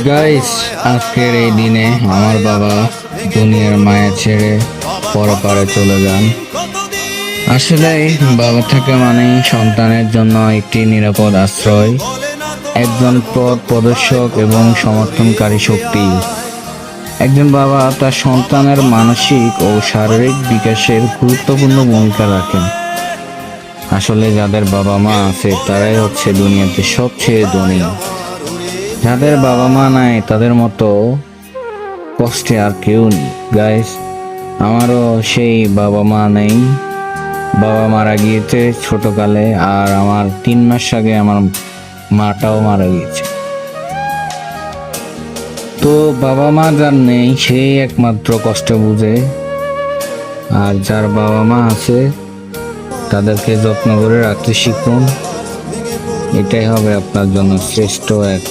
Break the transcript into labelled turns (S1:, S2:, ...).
S1: Guys, আজকের এই দিনে আমার বাবা দুনিয়ার মায়া ছেড়ে পরপারে চলে যান। আসলে বাবা থাকা মানেই সন্তানের জন্য একটি নিরাপদ আশ্রয়, একজন পথ প্রদর্শক এবং সমর্থনকারী শক্তি। একজন বাবা তার সন্তানের মানসিক ও শারীরিক বিকাশের গুরুত্বপূর্ণ ভূমিকা রাখেন। আসলে যাদের বাবা মা আছে তারাই হচ্ছে দুনিয়াতে সবচেয়ে ধনী। যাদের বাবা মা নাই তাদের মতো কষ্টে আর কেউ নেই। গাইস, আমারও সেই বাবা মা নেই। বাবা মারা গিয়েছে ছোটকালে, আর আমার 3 মাস আগে আমার মাটাও মারা গিয়েছে। তো বাবা মা যার নেই সেই একমাত্র কষ্ট বুঝে, আর যার বাবা মা আছে তাদেরকে যত্ন করে রাখতে শিখুন। এটাই হবে আপনার জন্য শ্রেষ্ঠ এক